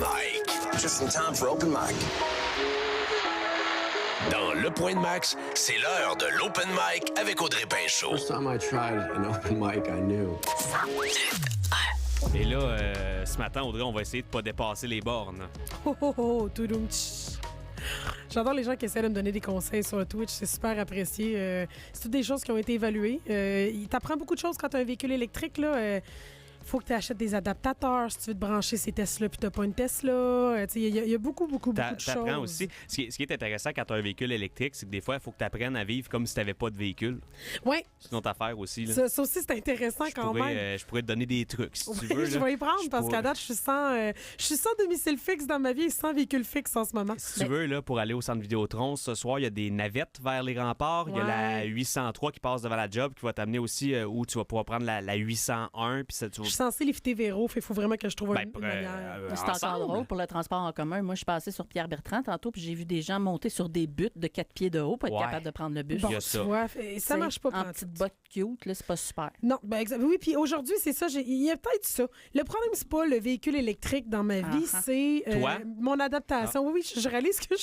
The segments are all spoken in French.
Mike. Just in time for open mic. Dans Le Point de Max, c'est l'heure de l'Open Mic avec Audrey Pinchot. First time I tried an open mic, I knew. Et là, ce matin, Audrey, on va essayer de pas dépasser les bornes. Oh, oh, oh, toudoum, tch. J'adore les gens qui essaient de me donner des conseils sur Twitch, c'est super apprécié. C'est toutes des choses qui ont été évaluées. Il t'apprend beaucoup de choses quand tu as un véhicule électrique, là. Faut que tu achètes des adaptateurs si tu veux te brancher ces Tesla puis t'as pas une Tesla. Il y a beaucoup de choses. T'apprends aussi. Ce qui est intéressant quand tu as un véhicule électrique, c'est que des fois, il faut que tu apprennes à vivre comme si tu n'avais pas de véhicule. Oui. C'est une autre affaire aussi. Là. Ça aussi, c'est intéressant quand même. Je pourrais te donner des trucs si tu veux. Je vais y prendre parce qu'à date, je suis sans domicile fixe dans ma vie et sans véhicule fixe en ce moment. Si tu veux, là, pour aller au centre Vidéotron, ce soir, il y a des navettes vers les remparts. Il y a la 803 qui passe devant la job qui va t'amener aussi où tu vas pouvoir prendre la 801. Puis ça, tu vas... Je suis censée lifter Véro, il faut vraiment que je trouve une manière. C'est encore drôle pour le transport en commun. Moi, je suis passée sur Pierre-Bertrand tantôt, puis j'ai vu des gens monter sur des buttes de 4 pieds de haut pour être capable de prendre le bus. Bon, tu vois, ça marche pas. En petite botte cute, là, c'est pas super. Non, oui, puis aujourd'hui, c'est ça. Il y a peut-être ça. Le problème, c'est pas le véhicule électrique dans ma vie, c'est mon adaptation. Oui, je réalise que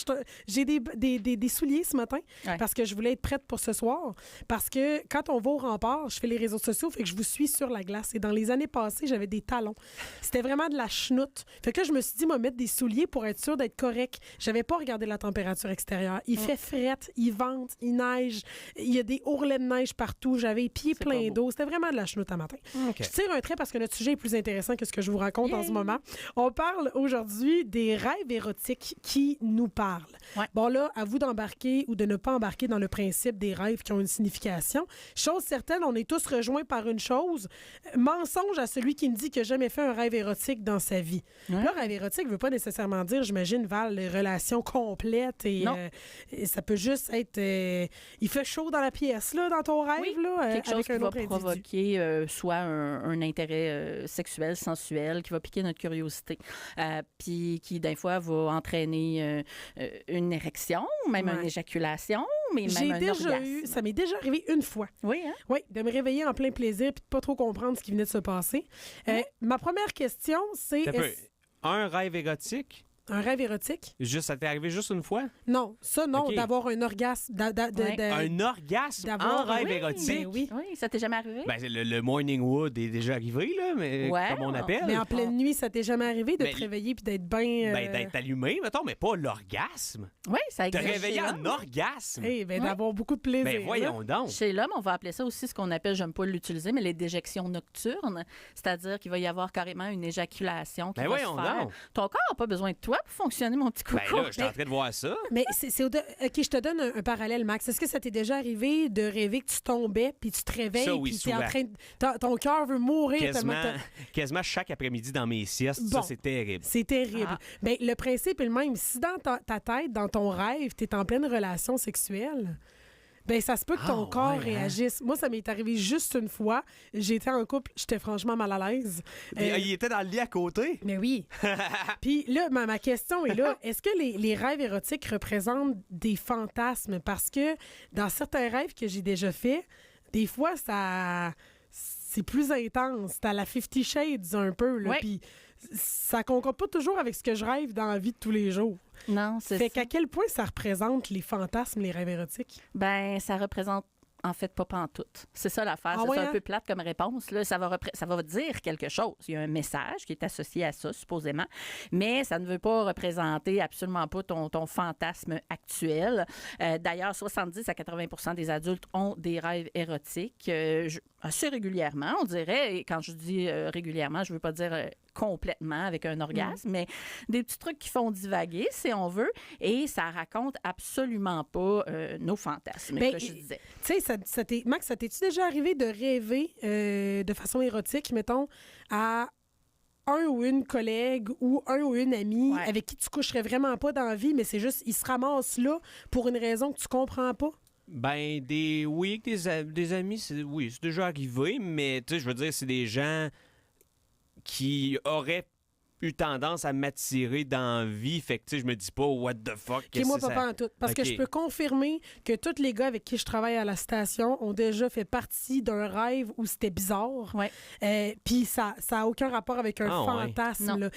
j'ai des souliers ce matin parce que je voulais être prête pour ce soir. Parce que quand on va au rempart, je fais les réseaux sociaux, fait que je vous suis sur la glace. Et dans les années passées, j'avais des talons. C'était vraiment de la chenoute. Fait que là, je me suis dit, moi, mettre des souliers pour être sûr d'être correct. J'avais pas regardé la température extérieure. Il fait frette, il vente, il neige, il y a des ourlets de neige partout. J'avais les pieds pleins d'eau. C'était vraiment de la chenoute à matin. Okay. Je tire un trait parce que notre sujet est plus intéressant que ce que je vous raconte en ce moment. On parle aujourd'hui des rêves érotiques qui nous parlent. Ouais. Bon, là, à vous d'embarquer ou de ne pas embarquer dans le principe des rêves qui ont une signification. Chose certaine, on est tous rejoints par une chose. Mensonge à celui qui me dit que j'ai jamais fait un rêve érotique dans sa vie. Ouais. Là, rêve érotique ne veut pas nécessairement dire, j'imagine, Val, relation complète et ça peut juste être il fait chaud dans la pièce, là, dans ton rêve, là, quelque chose qui va provoquer soit un intérêt sexuel, sensuel, qui va piquer notre curiosité, puis qui, d'un fois, va entraîner une érection, même une éjaculation, mais même un orgasme. Ça m'est déjà arrivé une fois. Oui, hein? Oui, de me réveiller en plein plaisir puis de pas trop comprendre ce qui venait de se passer. Ma première question, c'est... Un rêve érotique? Un rêve érotique? Ça t'est arrivé juste une fois? Non, ça non, d'avoir un orgasme. Un orgasme en rêve érotique? Ben oui. Oui, ça t'est jamais arrivé? Ben, le morning wood est déjà arrivé, là, mais comme on appelle. Mais en pleine nuit, ça t'est jamais arrivé de te réveiller puis d'être bien... d'être allumé, mettons, mais pas l'orgasme. Oui, ça existe. Te réveiller en orgasme. D'avoir beaucoup de plaisir. Ben voyons donc. Chez l'homme, on va appeler ça aussi ce qu'on appelle, j'aime pas l'utiliser, mais les déjections nocturnes. C'est-à-dire qu'il va y avoir carrément une éjaculation qui va se faire. Ton corps n'a pas besoin de toi pour fonctionner, mon petit coucou. Ben là, je suis en train de voir ça. Mais OK, je te donne un parallèle, Max. Est-ce que ça t'est déjà arrivé de rêver que tu tombais puis tu te réveilles puis t'es en train de... Ton cœur veut mourir quasiment chaque après-midi dans mes siestes. Ça, c'est terrible. C'est terrible. Ben, le principe est le même. Si dans ta tête, dans ton rêve, t'es en pleine relation sexuelle... Ben ça se peut que ton corps réagisse. Moi, ça m'est arrivé juste une fois. J'étais en couple, j'étais franchement mal à l'aise. Il était dans le lit à côté? Mais oui. Puis là, ma question est là. Est-ce que les rêves érotiques représentent des fantasmes? Parce que dans certains rêves que j'ai déjà faits, des fois, c'est plus intense. T'as la 50 Shades un peu, là. Puis ça concorde pas toujours avec ce que je rêve dans la vie de tous les jours. Non, c'est ça. Fait qu'à quel point ça représente les fantasmes, les rêves érotiques? Ben, ça représente en fait pas pantoute. C'est ça l'affaire. C'est un peu plate comme réponse. Là. Ça va dire quelque chose. Il y a un message qui est associé à ça, supposément. Mais ça ne veut pas représenter absolument pas ton fantasme actuel. D'ailleurs, 70 à 80% des adultes ont des rêves érotiques assez régulièrement, on dirait. Et quand je dis régulièrement, je veux pas dire... complètement avec un orgasme, mais des petits trucs qui font divaguer, si on veut, et ça raconte absolument pas nos fantasmes, que je disais. Tu sais, Max, ça t'es-tu déjà arrivé de rêver de façon érotique, mettons, à un ou une collègue ou un ou une amie avec qui tu coucherais vraiment pas dans la vie, mais c'est juste, ils se ramassent là pour une raison que tu comprends pas? Ben, des amis, c'est déjà arrivé, mais tu sais, je veux dire, c'est des gens qui auraient eu tendance à m'attirer dans la vie. Fait que, tu sais, je me dis pas, what the fuck. Okay, moi, pas en tout. Parce que je peux confirmer que tous les gars avec qui je travaille à la station ont déjà fait partie d'un rêve où c'était bizarre. Ouais. Puis ça a aucun rapport avec un fantasme. Là.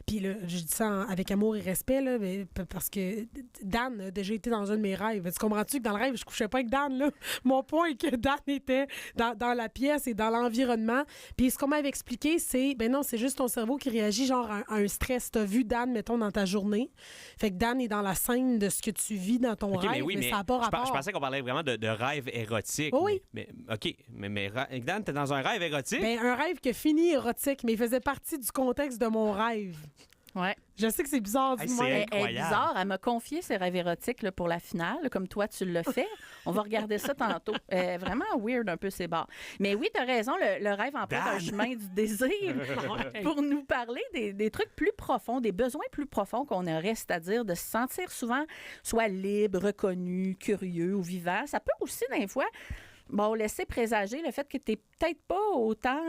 Puis là, je dis ça avec amour et respect, là, mais parce que Dan a déjà été dans un de mes rêves. Tu comprends-tu que dans le rêve, je couchais pas avec Dan, là? Mon point est que Dan était dans la pièce et dans l'environnement. Puis ce qu'on m'avait expliqué, c'est, ben non, c'est juste ton cerveau qui réagit genre à un stress. T'as vu Dan, mettons, dans ta journée. Fait que Dan est dans la scène de ce que tu vis dans ton rêve, mais ça n'a pas rapport. Je pensais qu'on parlait vraiment de rêve érotique. Oui. Mais OK, mais Dan, t'es dans un rêve érotique? Ben, un rêve qui a fini érotique, mais il faisait partie du contexte de mon rêve. Ouais. Je sais que c'est bizarre du moins. Elle est bizarre. Elle m'a confié ses rêves érotiques là, pour la finale, comme toi, tu l'as fait. On va regarder ça tantôt. Vraiment weird un peu ces bars. Mais oui, tu as raison, le rêve emprunte un chemin du désir pour nous parler des trucs plus profonds, des besoins plus profonds qu'on aurait, c'est-à-dire de se sentir souvent soit libre, reconnu, curieux ou vivant. Ça peut aussi, des fois, laisser présager le fait que tu n'es peut-être pas autant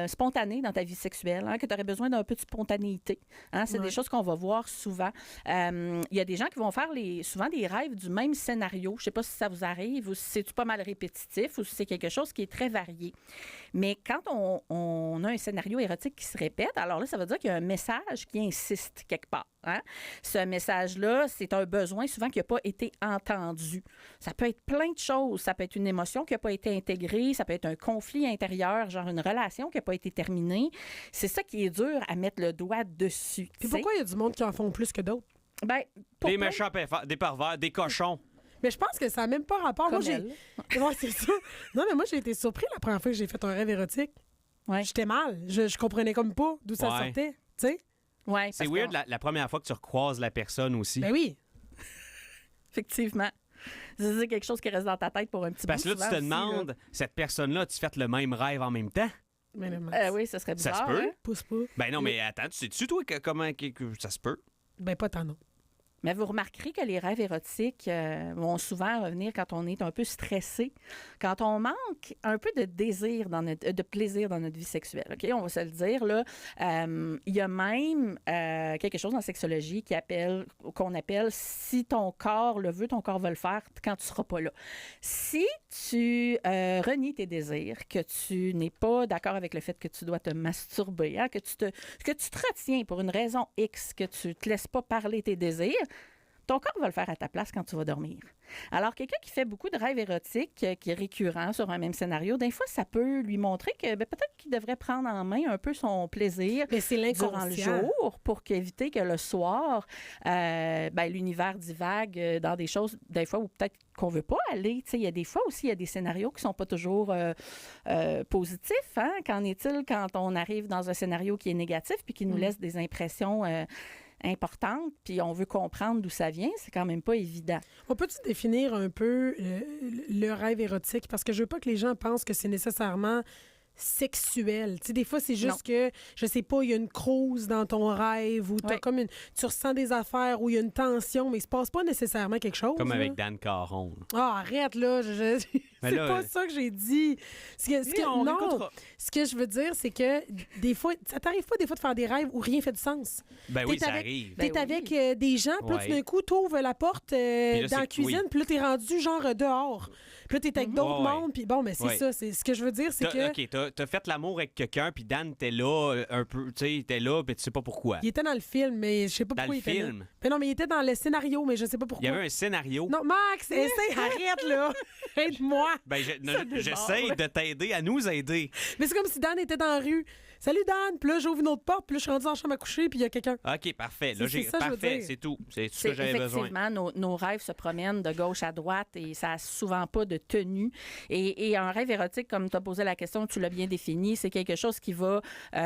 spontané dans ta vie sexuelle, hein, que tu aurais besoin d'un peu de spontanéité. Hein, c'est des choses qu'on va voir souvent. Il y a des gens qui vont faire souvent des rêves du même scénario. Je ne sais pas si ça vous arrive ou si c'est pas mal répétitif ou si c'est quelque chose qui est très varié. Mais quand on a un scénario érotique qui se répète, alors là, ça veut dire qu'il y a un message qui insiste quelque part. Hein? Ce message-là, c'est un besoin souvent qui n'a pas été entendu. Ça peut être plein de choses. Ça peut être une émotion qui n'a pas été intégrée. Ça peut être un conflit intérieur, genre une relation qui n'a pas été terminée. C'est ça qui est dur à mettre le doigt dessus. Puis pourquoi il y a du monde qui en font plus que d'autres? Ben, des méchants, des pervers, des cochons. Mais je pense que ça n'a même pas rapport. Comme moi, c'est ça. Non, mais moi, j'ai été surpris la première fois que j'ai fait un rêve érotique. Ouais. J'étais mal. Je comprenais comme pas d'où ça sortait. Tu sais? Ouais, c'est weird la première fois que tu recroises la personne aussi. Ben oui. Effectivement. C'est quelque chose qui reste dans ta tête pour un petit bout. Parce que là, tu te demandes, cette personne-là, tu fais le même rêve en même temps? Oui, ça serait bizarre. Ça se peut? Hein? Pousse pas. Ben non, mais attends, tu sais-tu, toi, comment ça se peut? Ben pas tant, non. Mais vous remarquerez que les rêves érotiques vont souvent revenir quand on est un peu stressé, quand on manque un peu de désir, de plaisir dans notre vie sexuelle. OK? On va se le dire. Là, il y a même quelque chose en sexologie qu'on appelle si ton corps le veut, ton corps va le faire quand tu ne seras pas là. Si tu renies tes désirs, que tu n'es pas d'accord avec le fait que tu dois te masturber, hein, que tu te retiens pour une raison X, que tu ne te laisses pas parler tes désirs, ton corps va le faire à ta place quand tu vas dormir. Alors, quelqu'un qui fait beaucoup de rêves érotiques, qui est récurrent sur un même scénario, des fois, ça peut lui montrer que peut-être qu'il devrait prendre en main un peu son plaisir durant le jour pour éviter que le soir, l'univers divague dans des choses, des fois, où peut-être qu'on ne veut pas aller. Il y a des fois aussi, il y a des scénarios qui ne sont pas toujours positifs. Hein? Qu'en est-il quand on arrive dans un scénario qui est négatif puis qui nous laisse des impressions importante, puis on veut comprendre d'où ça vient, c'est quand même pas évident. On peut-tu définir un peu le rêve érotique? Parce que je veux pas que les gens pensent que c'est nécessairement sexuel. Tu sais, des fois, c'est juste que, je sais pas, il y a une crouse dans ton rêve ou tu ressens des affaires où il y a une tension, mais il se passe pas nécessairement quelque chose. Comme avec Dan Caron. Ah, arrête, là. C'est pas ça que j'ai dit. Ce que je veux dire, c'est que des fois, ça t'arrive pas des fois de faire des rêves où rien fait de sens. Ben oui, ça arrive. T'es avec des gens, puis là, tout d'un coup, t'ouvres la porte dans la cuisine, puis là, t'es rendu genre dehors. Puis là, t'es avec d'autres mondes, puis bon, mais c'est ça. C'est ce que je veux dire, c'est que... OK, t'as fait l'amour avec quelqu'un, puis Dan était là un peu, tu sais, il était là, puis tu sais pas pourquoi. Il était dans le film, mais je sais pas pourquoi il était là. Mais non, mais il était dans le scénario, mais je sais pas pourquoi. Il y avait un scénario. Non, Max, arrête, là. Aide-moi. Ben, j'essaie de t'aider à nous aider. Mais c'est comme si Dan était dans la rue. Salut Dan, puis là j'ouvre une autre porte, puis là je suis rendu en chambre à coucher, puis il y a quelqu'un. OK, parfait. Là, c'est tout. C'est tout ce que j'avais besoin. Effectivement, nos rêves se promènent de gauche à droite et ça n'a souvent pas de tenue. Et un rêve érotique, comme tu as posé la question, tu l'as bien défini, c'est quelque chose qui va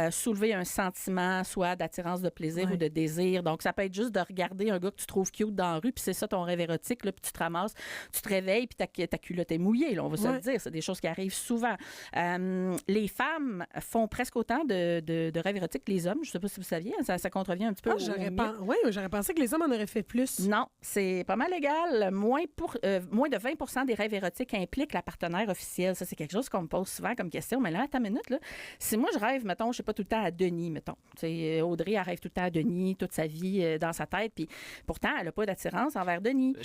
soulever un sentiment, soit d'attirance, de plaisir ou de désir. Donc, ça peut être juste de regarder un gars que tu trouves cute dans la rue, puis c'est ça ton rêve érotique, là, puis tu te ramasses, tu te réveilles, puis ta culotte est mouillée, là, on va se le dire. C'est des choses qui arrivent souvent. Les femmes font presque autant de rêves érotiques que les hommes. Je ne sais pas si vous saviez, ça contrevient un petit peu j'aurais pensé que les hommes en auraient fait plus. Non, c'est pas mal égal. Moins de 20 des rêves érotiques impliquent la partenaire officielle. Ça, c'est quelque chose qu'on me pose souvent comme question. Mais là, attends une minute, là. Si moi, je rêve, mettons, je sais pas, tout le temps à Denis, mettons. T'sais, Audrey, elle rêve tout le temps à Denis, toute sa vie dans sa tête. Puis pourtant, elle n'a pas d'attirance envers Denis.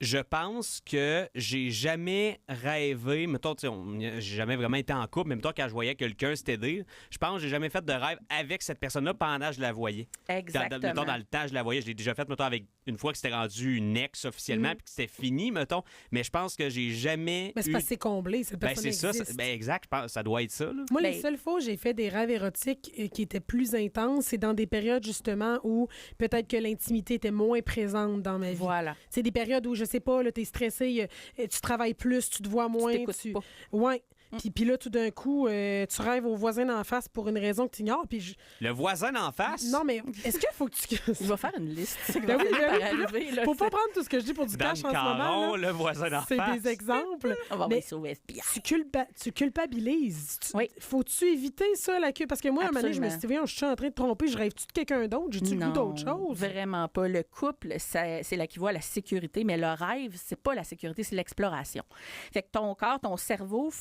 Je pense que j'ai jamais rêvé, mettons, j'ai jamais vraiment été en couple, mais mettons, quand je voyais quelqu'un s'aider, je pense que j'ai jamais fait de rêve avec cette personne-là pendant que je la voyais. Exactement. Mettons, dans le temps, je la voyais. Je l'ai déjà fait, mettons, avec une fois que c'était rendu une ex officiellement, puis que c'était fini, mettons. Mais je pense que j'ai jamais. Mais c'est parce que c'est comblé, cette personne c'est ça. Exact, je pense que ça doit être ça. Là. Moi, les seules fois où j'ai fait des rêves érotiques qui étaient plus intenses, c'est dans des périodes, justement, où peut-être que l'intimité était moins présente dans ma vie. Voilà. C'est des périodes où, je sais pas, là, t'es stressé, tu travailles plus, tu te vois moins. Tu t'écoutes pas. Ouais. Puis là, tout d'un coup, tu rêves au voisin d'en face pour une raison que tu ignores. Le voisin d'en face? Non, mais est-ce qu'il faut que tu... Il va faire une liste. Ben oui. Faut pas prendre tout ce que je dis pour du cash en ce moment. Le voisin d'en face. C'est des exemples. On va envoyer ça au FBI. Tu culpabilises. Oui. Faut-tu éviter ça, la Parce que moi, à un moment donné, je me suis dit, je suis en train de tromper, je rêve-tu de quelqu'un d'autre? J'ai-tu le goût d'autre chose? Vraiment pas. Le couple, c'est l'équivalent à la sécurité, mais le rêve, c'est pas la sécurité, c'est l'exploration. Fait que ton corps, ton cerveau,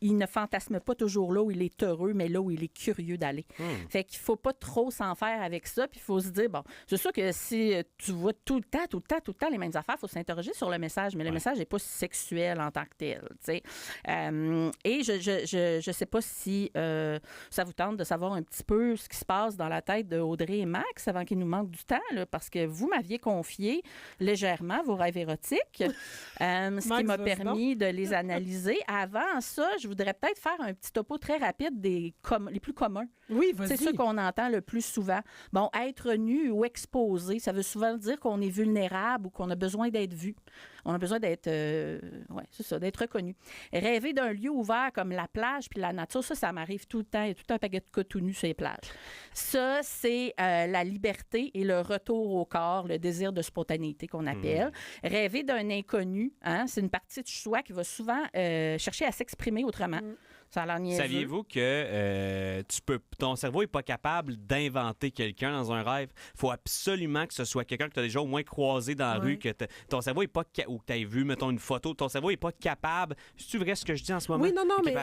il ne fantasme pas toujours là où il est heureux, mais là où il est curieux d'aller. Fait qu'il faut pas trop s'en faire avec ça, puis il faut se dire, bon, c'est sûr que si tu vois tout le temps les mêmes affaires, il faut s'interroger sur le message, mais le message n'est pas sexuel en tant que tel, tu sais. Et je sais pas si ça vous tente de savoir un petit peu ce qui se passe dans la tête de Audrey et Max avant qu'il nous manque du temps, là, parce que vous m'aviez confié légèrement vos rêves érotiques, ce qui m'a permis de les analyser. Avant ça, je voudrais peut-être faire un petit topo très rapide des les plus communs. Oui, vas-y. C'est ceux qu'on entend le plus souvent. Bon, être nu ou exposé, ça veut souvent dire qu'on est vulnérable ou qu'on a besoin d'être vu. On a besoin d'être, c'est ça, d'être reconnu. Rêver d'un lieu ouvert comme la plage puis la nature, ça m'arrive tout le temps. Il y a tout un paquet de cas tout nus sur les plages. Ça, c'est la liberté et le retour au corps, le désir de spontanéité qu'on appelle. Rêver d'un inconnu, hein, c'est une partie de soi qui va souvent chercher à s'exprimer autrement. Ça a l'air niaiseux. Saviez-vous que ton cerveau n'est pas capable d'inventer quelqu'un dans un rêve? Il faut absolument que ce soit quelqu'un que tu as déjà au moins croisé dans la rue, que ton cerveau n'est pas ou que tu as vu, mettons, une photo. Ton cerveau n'est pas capable. C'est-tu vrai ce que je dis en ce moment? Oui, non, mais...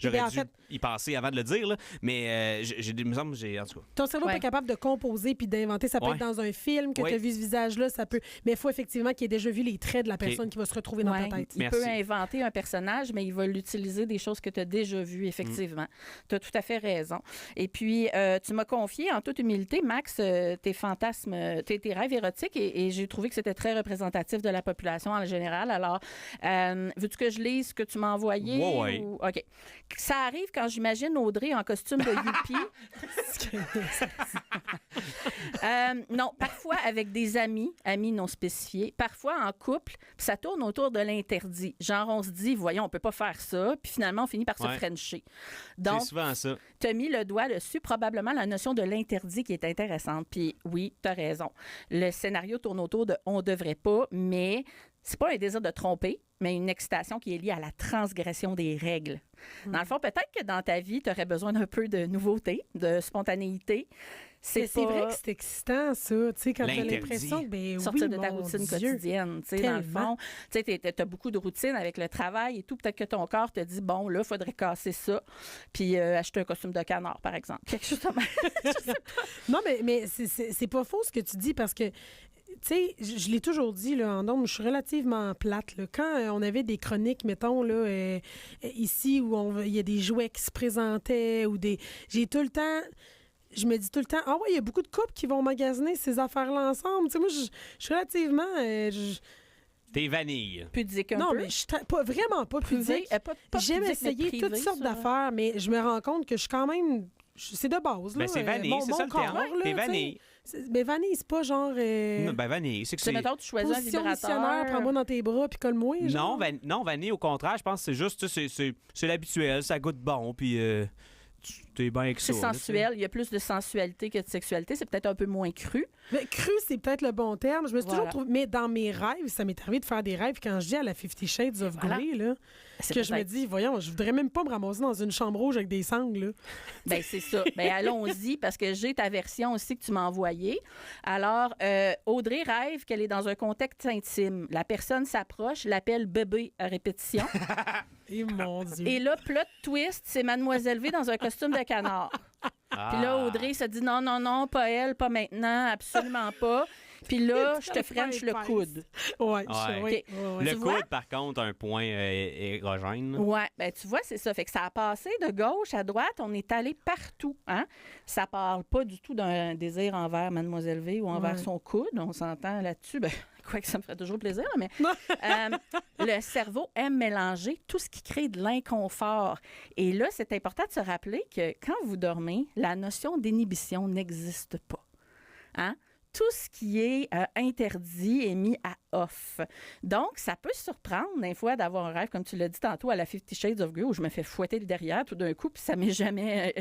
j'aurais dû y penser avant de le dire, là, mais il me semble que en tout cas. Ton cerveau n'est pas capable de composer puis d'inventer. Ça peut être dans un film que tu as vu ce visage-là, ça peut... Mais il faut effectivement qu'il ait déjà vu les traits de la personne qui va se retrouver dans ta tête. Il peut inventer un personnage, mais il va l'utiliser des choses que tu as déjà vues, effectivement. Tu as tout à fait raison. Et puis, tu m'as confié, en toute humilité, Max, tes fantasmes, tes rêves érotiques, et j'ai trouvé que c'était très représentatif de la population en général. Alors, veux-tu que je lise ce que tu m'as envoyé? Oui. OK. Ça arrive quand j'imagine Audrey en costume de Youpi. Non, parfois avec des amis non spécifiés, parfois en couple, puis ça tourne autour de l'interdit. Genre, on se dit, voyons, on peut pas faire ça, puis finalement, on finit par se frencher. Donc, c'est souvent ça. Tu as mis le doigt dessus, probablement la notion de l'interdit qui est intéressante. Puis oui, tu as raison. Le scénario tourne autour de « on devrait pas », mais c'est pas un désir de tromper, mais une excitation qui est liée à la transgression des règles. Dans le fond, peut-être que dans ta vie, tu aurais besoin d'un peu de nouveauté, de spontanéité. C'est vrai que c'est excitant, ça, tu sais, quand tu as l'impression que, sortir de ta routine quotidienne, tu sais, dans le fond. Tu sais, tu as beaucoup de routine avec le travail et tout. Peut-être que ton corps te dit, bon, là, il faudrait casser ça, puis acheter un costume de canard, par exemple. Quelque chose comme ça. Non, mais c'est pas faux ce que tu dis, parce que tu sais, je l'ai toujours dit, là, en ondes, je suis relativement plate. Là. Quand on avait des chroniques, mettons, là, ici, où il y a des jouets qui se présentaient, ou des... J'ai tout le temps... Je me dis tout le temps, ah ouais, il y a beaucoup de couples qui vont magasiner ces affaires-là ensemble. Tu sais, moi, je suis relativement... T'es vanille. Pudique un peu. Non, mais je suis vraiment pas pudique. J'aime essayer toutes sortes d'affaires, mais je me rends compte que je suis quand même... C'est de base, là. Ben, c'est vanille, c'est ça le terme. T'es vanille. Mais vanille, c'est pas genre... Ben, vanille, c'est que c'est... mettons, tu choisis un vibrateur. Prends-moi dans tes bras puis colle-moi. Non, vanille, au contraire, je pense que c'est juste, c'est l'habituel, ça goûte bon, puis... t'es bien avec ça. C'est sensuel. Il y a plus de sensualité que de sexualité. C'est peut-être un peu moins cru. Mais cru, c'est peut-être le bon terme. Je me suis toujours trouvé... Mais dans mes rêves, ça m'est arrivé de faire des rêves quand je dis à la 50 Shades of Grey, là, que je me dis, voyons, je voudrais même pas me ramasser dans une chambre rouge avec des sangles. Là. Ben c'est ça. Ben allons-y, parce que j'ai ta version aussi que tu m'as envoyée. Alors, Audrey rêve qu'elle est dans un contexte intime. La personne s'approche, l'appelle bébé à répétition. Et mon Dieu. Et là, plot twist, c'est Mademoiselle V dans un costume de canard. Puis là, Audrey se dit non, pas elle, pas maintenant, absolument pas. Puis là, je te french le coude. Oui. Le coude, par contre, un point érogène. Oui, ben tu vois, c'est ça. Fait que ça a passé de gauche à droite, on est allé partout. Hein? Ça parle pas du tout d'un désir envers Mademoiselle V ou envers son coude. On s'entend là-dessus. Ben, quoique ça me ferait toujours plaisir, mais le cerveau aime mélanger tout ce qui crée de l'inconfort. Et là, c'est important de se rappeler que quand vous dormez, la notion d'inhibition n'existe pas. Hein? Tout ce qui est interdit est mis à off. Donc, ça peut surprendre des fois d'avoir un rêve, comme tu l'as dit tantôt, à la 50 Shades of Grey, où je me fais fouetter le derrière tout d'un coup, puis ça m'est jamais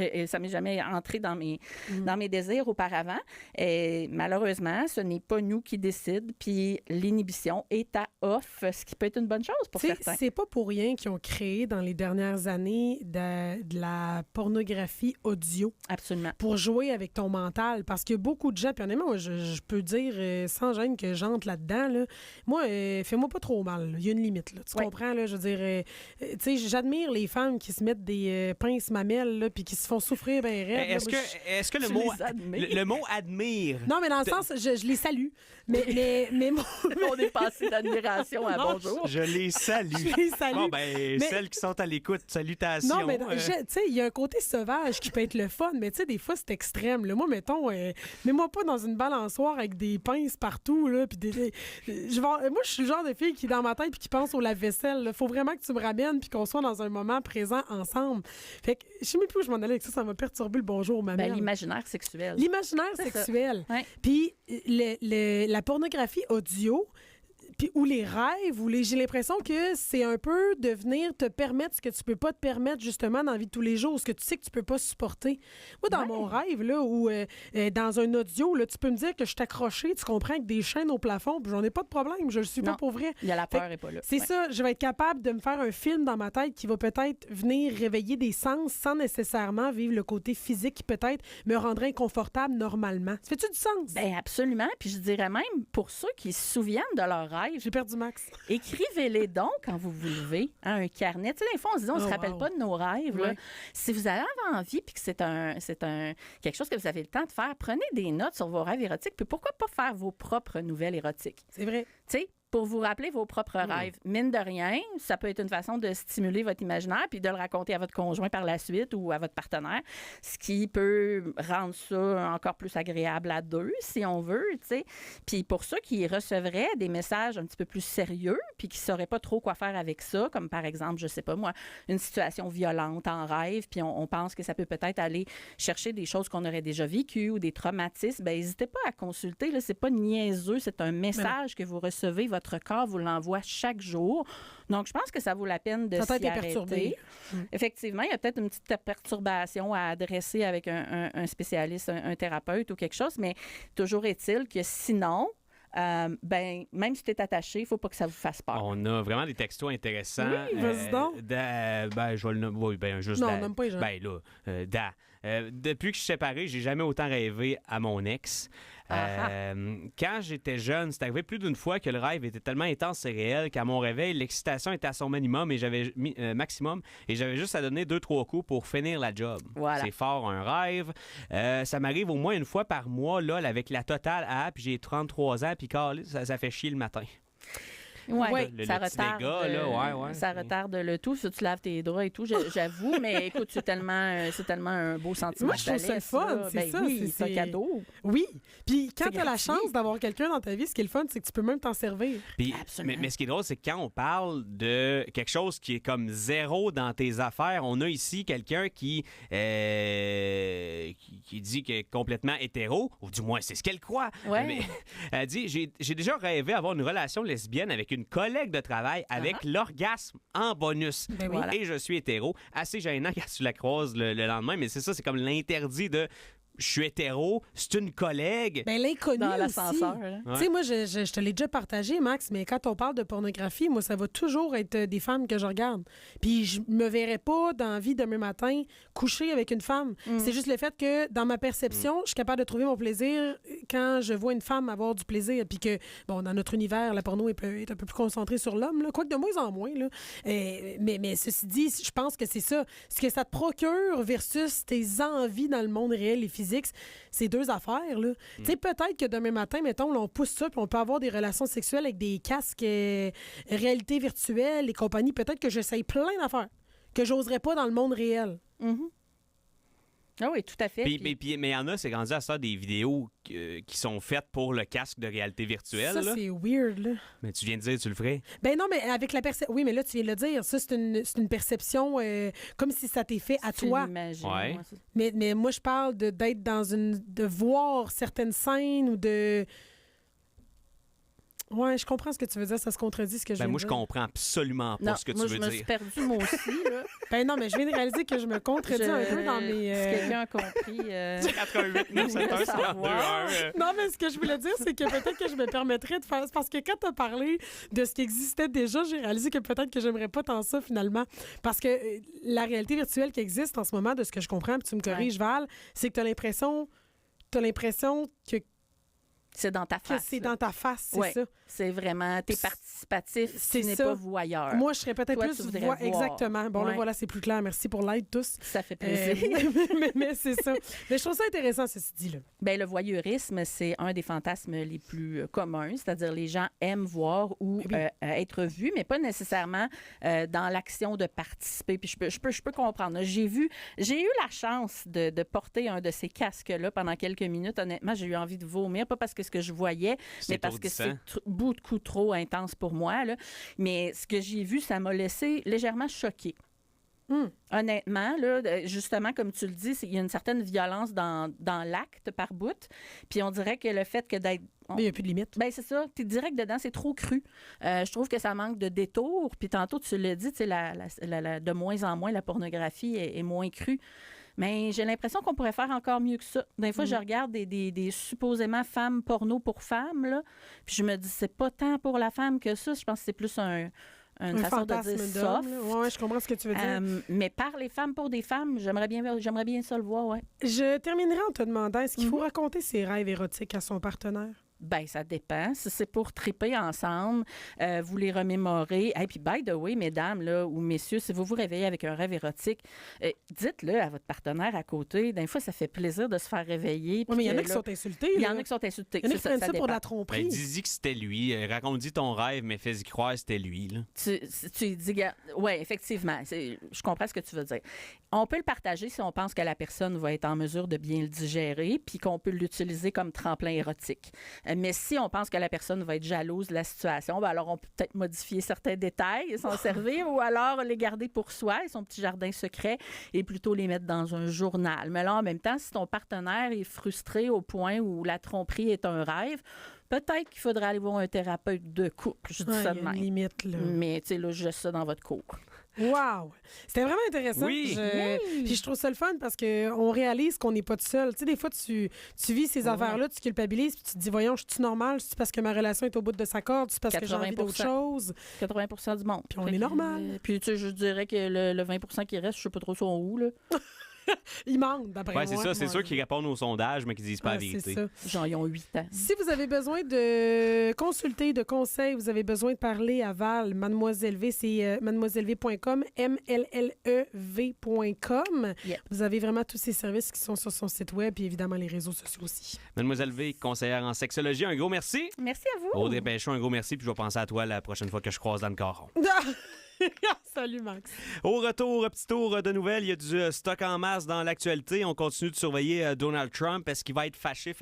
entré dans mes désirs auparavant. Et malheureusement, ce n'est pas nous qui décident, puis l'inhibition est à off, ce qui peut être une bonne chose pour certains. C'est pas pour rien qu'ils ont créé dans les dernières années de la pornographie audio. Absolument. Pour jouer avec ton mental, parce qu'il y a beaucoup de gens, puis honnêtement, je peux dire sans gêne que j'entre là-dedans, là. Moi, fais-moi pas trop mal. Il y a une limite. Là. Tu comprends? Là, je veux dire, tu sais, j'admire les femmes qui se mettent des pinces mamelles là, puis qui se font souffrir bien raide. Est-ce que le mot admire... Non, mais dans le sens, je les salue. Mais on est passé d'admiration à bonjour. Je les salue. Je les salue. Bon, celles qui sont à l'écoute, salutations. Non, mais tu sais, il y a un côté sauvage qui peut être le fun, mais tu sais, des fois, c'est extrême. Là. Moi, mettons, mets-moi pas dans une balançoire avec des pinces partout, là, puis moi, je suis le genre de fille qui est dans ma tête puis qui pense au lave-vaisselle. Il faut vraiment que tu me ramènes puis qu'on soit dans un moment présent ensemble. Fait que je sais même plus où je m'en allais avec ça. Ça m'a perturbé le bonjour, ma mère. L'imaginaire sexuel. L'imaginaire sexuel. Puis la pornographie audio... Puis ou les rêves, j'ai l'impression que c'est un peu de venir te permettre ce que tu peux pas te permettre justement dans la vie de tous les jours, ce que tu sais que tu peux pas supporter. Moi, dans mon rêve, là, ou dans un audio, là, tu peux me dire que je suis accrochée, tu comprends, avec des chaînes au plafond, puis j'en ai pas de problème, je le suis pas pour vrai. Il y a la peur est pas là. C'est ça, je vais être capable de me faire un film dans ma tête qui va peut-être venir réveiller des sens sans nécessairement vivre le côté physique qui peut-être me rendrait inconfortable normalement. Ça fait-tu du sens? Bien, absolument. Puis je dirais même, pour ceux qui se souviennent de leur rêve, j'ai perdu Max. Écrivez-les donc quand vous vous levez, hein, un carnet. Tu sais, des fois, on se dit, on ne se rappelle pas de nos rêves. Là. Si vous avez envie puis que c'est quelque chose que vous avez le temps de faire, prenez des notes sur vos rêves érotiques. Puis pourquoi pas faire vos propres nouvelles érotiques? C'est vrai. Tu sais, pour vous rappeler vos propres rêves. Mine de rien, ça peut être une façon de stimuler votre imaginaire puis de le raconter à votre conjoint par la suite ou à votre partenaire, ce qui peut rendre ça encore plus agréable à deux, si on veut, tu sais. Puis pour ceux qui recevraient des messages un petit peu plus sérieux puis qui ne sauraient pas trop quoi faire avec ça, comme par exemple, je sais pas moi, une situation violente en rêve, puis on pense que ça peut peut-être aller chercher des choses qu'on aurait déjà vécues ou des traumatismes, bien, n'hésitez pas à consulter. Là, c'est pas niaiseux, c'est un message que vous recevez. Votre corps vous l'envoie chaque jour. Donc, je pense que ça vaut la peine de s'y arrêter. Effectivement, il y a peut-être une petite perturbation à adresser avec un spécialiste, un thérapeute ou quelque chose, mais toujours est-il que sinon, même si tu es attaché, il ne faut pas que ça vous fasse peur. On a vraiment des textos intéressants. Oui, vas-y donc. Je vais le nommer. Oui, juste non, nomme pas les gens. Depuis que je suis séparé, j'ai jamais autant rêvé à mon ex. Quand j'étais jeune, c'est arrivé plus d'une fois que le rêve était tellement intense et réel qu'à mon réveil, l'excitation était à son maximum et j'avais juste à donner 2-3 coups pour finir la job. Voilà. C'est fort un rêve. Ça m'arrive au moins une fois par mois, là, avec la totale puis j'ai 33 ans, puis ça fait chier le matin. Oui, ça retarde. Ça retarde le tout. Si tu laves tes draps et tout, j'avoue, mais écoute, c'est tellement un beau sentiment. Moi, je trouve ça le fun, c'est ça. C'est un cadeau. Oui. Puis quand tu as la chance d'avoir quelqu'un dans ta vie, ce qui est le fun, c'est que tu peux même t'en servir. Puis, mais ce qui est drôle, c'est que quand on parle de quelque chose qui est comme zéro dans tes affaires, on a ici quelqu'un qui dit qu'elle est complètement hétéro, ou du moins, c'est ce qu'elle croit. Ouais. Mais elle dit, j'ai déjà rêvé avoir une relation lesbienne avec une collègue de travail avec l'orgasme en bonus. Ben oui. Et je suis hétéro. Assez gênant quand tu la croises le lendemain, mais c'est ça, c'est comme l'interdit de je suis hétéro, c'est une collègue. Ben, l'inconnu Dans aussi. l'ascenseur. Tu sais, moi, je te l'ai déjà partagé, Max, mais quand on parle de pornographie, moi, ça va toujours être des femmes que je regarde. Puis je me verrais pas dans la vie demain matin coucher avec une femme. C'est juste le fait que, dans ma perception, je suis capable de trouver mon plaisir quand je vois une femme avoir du plaisir. Puis que, bon, dans notre univers, la porno est un peu plus concentrée sur l'homme, là. Quoique de moins en moins, là. Mais ceci dit, je pense que c'est ça. Ce que ça te procure versus tes envies dans le monde réel et physique, c'est deux affaires, là. Tu sais, peut-être que demain matin, mettons, là, on pousse ça puis on peut avoir des relations sexuelles avec des casques réalité virtuelle et compagnie. Peut-être que j'essaye plein d'affaires que j'oserais pas dans le monde réel. Ah oui, tout à fait. Mais il y en a, c'est rendu à ça des vidéos qui sont faites pour le casque de réalité virtuelle. Ça, là. c'est weird, là. Mais tu viens de dire, tu le ferais. Ben non, mais avec la perception... Oui, mais là, tu viens de le dire. Ça, c'est une perception comme si ça t'est fait à toi. Ouais. Mais moi, je parle d'être dans de voir certaines scènes ou de... Ouais, je comprends ce que tu veux dire. Ça se contredit, ce que je viens de Moi, dire. je comprends absolument pas ce que tu veux dire. Moi, je me suis perdue, moi aussi. Là. Ben non, mais je viens de réaliser que je me contredis un peu dans mes... Si quelqu'un a compris... 88 971 52 Non, mais ce que je voulais dire, c'est que peut-être que je me permettrais de faire... Parce que quand tu as parlé de ce qui existait déjà, j'ai réalisé que peut-être que j'aimerais pas tant ça, finalement. Parce que la réalité virtuelle qui existe en ce moment, de ce que je comprends, puis tu me corriges, Val, c'est que tu as l'impression que c'est dans ta face. c'est dans ta face, c'est ça. C'est vraiment... T'es participatif, c'est tu n'es ça. pas voyeur. Moi, je serais peut-être Toi, plus... tu voudrais voir. Exactement. Bon, là, voilà, c'est plus clair. Merci pour l'aide, tous. Ça fait plaisir. Mais c'est ça. Mais je trouve ça intéressant, ceci dit, là. Bien, le voyeurisme, c'est un des fantasmes les plus communs, c'est-à-dire les gens aiment voir ou être vus, mais pas nécessairement dans l'action de participer. Puis je peux comprendre. J'ai eu la chance de porter un de ces casques-là pendant quelques minutes. Honnêtement, j'ai eu envie de vomir, pas parce que ce que je voyais, mais parce que c'est beaucoup trop intense pour moi. Là. Mais ce que j'ai vu, ça m'a laissé légèrement choquée. Honnêtement, là, justement, comme tu le dis, il y a une certaine violence dans l'acte par bout. Puis on dirait que le fait que d'être... Mais il n'y a plus de limite. Bien, c'est ça. T'es direct dedans, c'est trop cru. Je trouve que ça manque de détour. Puis tantôt, tu l'as dit, de moins en moins, la pornographie est moins crue. Mais j'ai l'impression qu'on pourrait faire encore mieux que ça. Des fois, je regarde des supposément femmes porno pour femmes, là, puis je me dis, c'est pas tant pour la femme que ça. Je pense que c'est plus une façon de dire soft. Oui, je comprends ce que tu veux dire. Mais par les femmes pour des femmes, j'aimerais bien ça le voir, ouais. Je terminerai en te demandant, est-ce qu'il faut raconter ses rêves érotiques à son partenaire? Bien, ça dépend. Si c'est pour triper ensemble, vous les remémorez. Et puis, by the way, mesdames là, ou messieurs, si vous vous réveillez avec un rêve érotique, dites-le à votre partenaire à côté. Des fois, ça fait plaisir de se faire réveiller. Oui, mais il y en a qui sont insultés. Il y en a qui sont insultés. Il y en a qui prennent ça pour de la tromperie. Ben, dis-y que c'était lui. Raconte-y ton rêve, mais fais-y croire que c'était lui. Là. Tu dis, oui, effectivement. Je comprends ce que tu veux dire. On peut le partager si on pense que la personne va être en mesure de bien le digérer puis qu'on peut l'utiliser comme tremplin érotique. Mais si on pense que la personne va être jalouse de la situation, bien alors on peut peut-être modifier certains détails et s'en servir ou alors les garder pour soi et son petit jardin secret et plutôt les mettre dans un journal. Mais là, en même temps, si ton partenaire est frustré au point où la tromperie est un rêve, peut-être qu'il faudrait aller voir un thérapeute de couple. Je dis ça de même. Il y a une limite, là. Mais, tu sais, là, je laisse ça dans votre cours. Wow! C'était vraiment intéressant. Oui. Puis je trouve ça le fun parce qu'on réalise qu'on n'est pas tout seul. Tu sais, des fois, tu vis ces affaires-là, tu culpabilises, puis tu te dis, voyons, je suis normal? C'est parce que ma relation est au bout de sa corde? C'est parce que j'ai envie d'autre chose? 80 du monde. Puis on est normal. Puis, tu sais, je dirais que le 20 qui reste, je sais pas trop sont où, là. Ils mentent, d'après moi. C'est ça, c'est sûr qu'ils répondent aux sondages, mais qu'ils disent pas la vérité. C'est ça. Genre, ils ont 8 ans. Si vous avez besoin de consulter, de conseils, vous avez besoin de parler à Val, Mademoiselle V, c'est mademoiselleve.com, MLLEV.com. Yeah. Vous avez vraiment tous ces services qui sont sur son site web et évidemment les réseaux sociaux aussi. Mademoiselle V, conseillère en sexologie, un gros merci. Merci à vous. Audrey Péchon, un gros merci, puis je vais penser à toi la prochaine fois que je croise Dan Caron. Salut! Salut, Max. Au retour, petit tour de nouvelles. Il y a du stock en masse dans l'actualité. On continue de surveiller Donald Trump. Est-ce qu'il va être fâché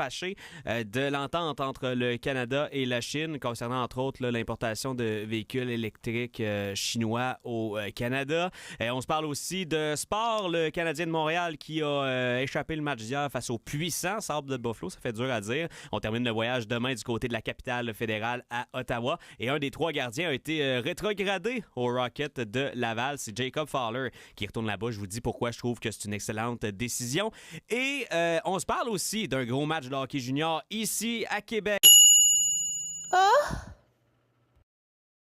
de l'entente entre le Canada et la Chine concernant, entre autres, l'importation de véhicules électriques chinois au Canada? On se parle aussi de sport. Le Canadien de Montréal qui a échappé le match d'hier face au puissant Sabre de Buffalo. Ça fait dur à dire. On termine le voyage demain du côté de la capitale fédérale à Ottawa. Et un des 3 gardiens a été rétrogradé au Rocket de Laval. C'est Jacob Fowler qui retourne là-bas. Je vous dis pourquoi je trouve que c'est une excellente décision. Et on se parle aussi d'un gros match de hockey junior ici à Québec.